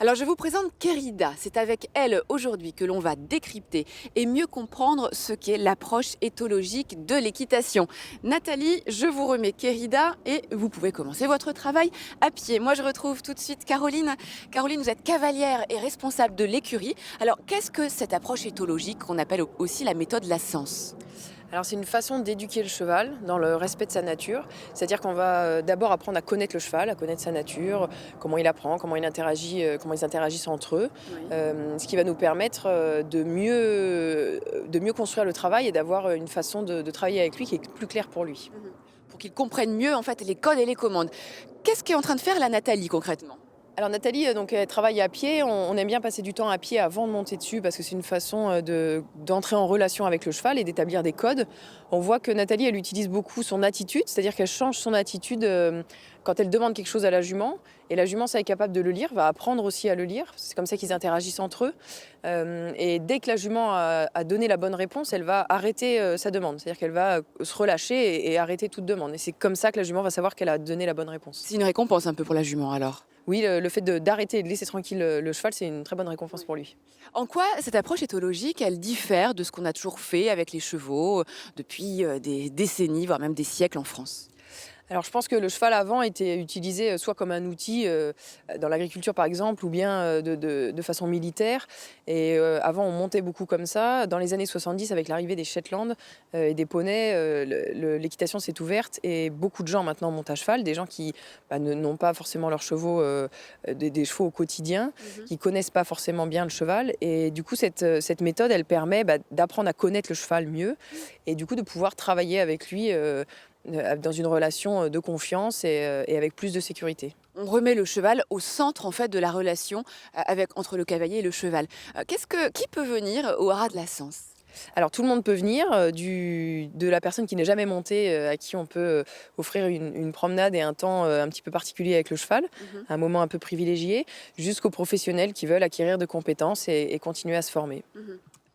Alors je vous présente Kérida. C'est avec elle aujourd'hui que l'on va décrypter et mieux comprendre ce qu'est l'approche éthologique de l'équitation. Nathalie, je vous remets Kérida et vous pouvez commencer votre travail à pied. Moi je retrouve tout de suite Caroline. Caroline, vous êtes cavalière et responsable de l'écurie. Alors qu'est-ce que cette approche éthologique qu'on appelle aussi la méthode Lassens? Alors c'est une façon d'éduquer le cheval dans le respect de sa nature. C'est-à-dire qu'on va d'abord apprendre à connaître le cheval, à connaître sa nature, comment il apprend, comment il interagit, comment ils interagissent entre eux. Oui. Ce qui va nous permettre de mieux construire le travail et d'avoir une façon de travailler avec lui qui est plus claire pour lui. Pour qu'ils comprennent mieux en fait les codes et les commandes. Qu'est-ce qu'est en train de faire la Nathalie concrètement? Alors Nathalie, donc, elle travaille à pied. On aime bien passer du temps à pied avant de monter dessus parce que c'est une façon d'entrer en relation avec le cheval et d'établir des codes. On voit que Nathalie, elle utilise beaucoup son attitude, c'est-à-dire qu'elle change son attitude quand elle demande quelque chose à la jument. Et la jument, ça, est capable de le lire, va apprendre aussi à le lire. C'est comme ça qu'ils interagissent entre eux. Et dès que la jument a donné la bonne réponse, elle va arrêter sa demande. C'est-à-dire qu'elle va se relâcher et arrêter toute demande. Et c'est comme ça que la jument va savoir qu'elle a donné la bonne réponse. C'est une récompense un peu pour la jument alors. Oui, le fait d'arrêter et de laisser tranquille le cheval, c'est une très bonne récompense pour lui. En quoi cette approche éthologique, elle diffère de ce qu'on a toujours fait avec les chevaux depuis des décennies, voire même des siècles en France? Alors je pense que le cheval avant était utilisé soit comme un outil dans l'agriculture par exemple, ou bien de façon militaire. Et avant on montait beaucoup comme ça. Dans les années 70, avec l'arrivée des Shetland et des poneys, l'équitation s'est ouverte et beaucoup de gens maintenant montent à cheval, des gens qui n'ont pas forcément leurs chevaux, des chevaux au quotidien, qui connaissent pas forcément bien le cheval. Et du coup cette méthode, elle permet d'apprendre à connaître le cheval mieux et du coup de pouvoir travailler avec lui dans une relation de confiance et avec plus de sécurité. On remet le cheval au centre en fait de la relation entre le cavalier et le cheval. Qui peut venir au haras de la Sens? Alors tout le monde peut venir, de la personne qui n'est jamais montée, à qui on peut offrir une promenade et un temps un petit peu particulier avec le cheval, un moment un peu privilégié, jusqu'aux professionnels qui veulent acquérir de compétences et continuer à se former.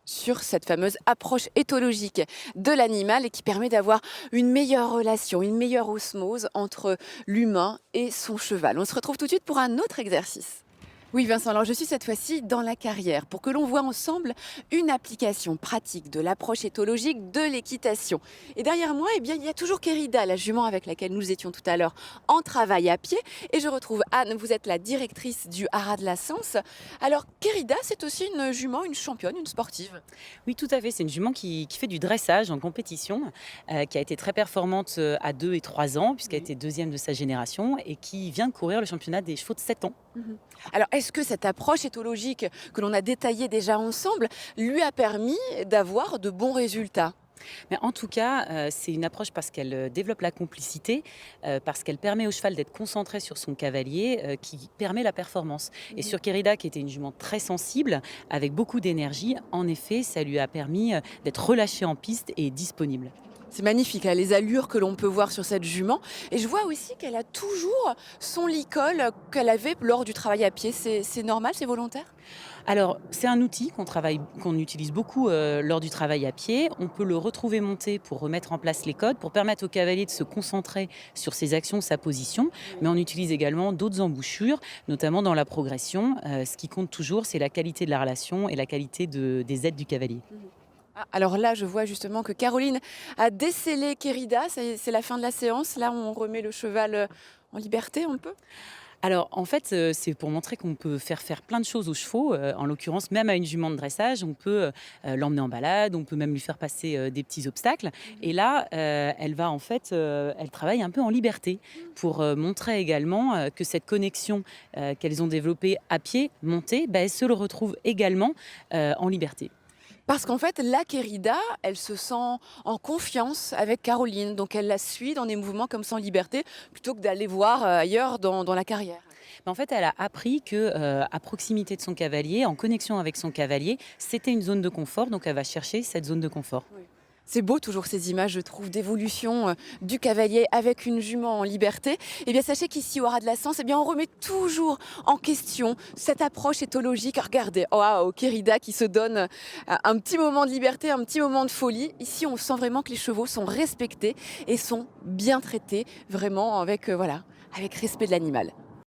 Sur cette fameuse approche éthologique de l'animal et qui permet d'avoir une meilleure relation, une meilleure osmose entre l'humain et son cheval. On se retrouve tout de suite pour un autre exercice. Oui Vincent, alors je suis cette fois-ci dans la carrière pour que l'on voit ensemble une application pratique de l'approche éthologique de l'équitation. Et derrière moi, eh bien, il y a toujours Kérida, la jument avec laquelle nous étions tout à l'heure en travail à pied. Et je retrouve Anne, vous êtes la directrice du haras de la Sens. Alors Kérida, c'est aussi une jument, une championne, une sportive. Oui, tout à fait. C'est une jument qui fait du dressage en compétition, qui a été très performante à 2 et 3 ans, puisqu'elle Oui. était deuxième de sa génération et qui vient de courir le championnat des chevaux de 7 ans. Alors, est-ce que cette approche éthologique que l'on a détaillée déjà ensemble lui a permis d'avoir de bons résultats? Mais en tout cas, c'est une approche parce qu'elle développe la complicité, parce qu'elle permet au cheval d'être concentré sur son cavalier, qui permet la performance. Et sur Kérida, qui était une jument très sensible, avec beaucoup d'énergie, en effet, ça lui a permis d'être relâchée en piste et disponible. C'est magnifique, là, les allures que l'on peut voir sur cette jument. Et je vois aussi qu'elle a toujours son licol qu'elle avait lors du travail à pied. C'est normal, c'est volontaire? Alors, c'est un outil qu'on utilise beaucoup lors du travail à pied. On peut le retrouver monté pour remettre en place les codes, pour permettre au cavalier de se concentrer sur ses actions, sa position. Mais on utilise également d'autres embouchures, notamment dans la progression. Ce qui compte toujours, c'est la qualité de la relation et la qualité des aides du cavalier. Ah, alors là, je vois justement que Caroline a décelé Kérida. C'est la fin de la séance. Là, on remet le cheval en liberté un peu. Alors, en fait, c'est pour montrer qu'on peut faire plein de choses aux chevaux. En l'occurrence, même à une jument de dressage, on peut l'emmener en balade, on peut même lui faire passer des petits obstacles. Et là, elle va en fait, elle travaille un peu en liberté pour montrer également que cette connexion qu'elles ont développée à pied, montée, elle se le retrouve également en liberté. Parce qu'en fait, la Kérida, elle se sent en confiance avec Caroline. Donc, elle la suit dans des mouvements comme ça en liberté, plutôt que d'aller voir ailleurs dans la carrière. Mais en fait, elle a appris que à proximité de son cavalier, en connexion avec son cavalier, c'était une zone de confort. Donc, elle va chercher cette zone de confort. C'est beau toujours ces images, je trouve, d'évolution du cavalier avec une jument en liberté. Eh bien, sachez qu'ici au haras de la Sens, eh bien, on remet toujours en question cette approche éthologique. Regardez, oh, Kérida qui se donne un petit moment de liberté, un petit moment de folie. Ici, on sent vraiment que les chevaux sont respectés et sont bien traités, vraiment avec, voilà, avec respect de l'animal.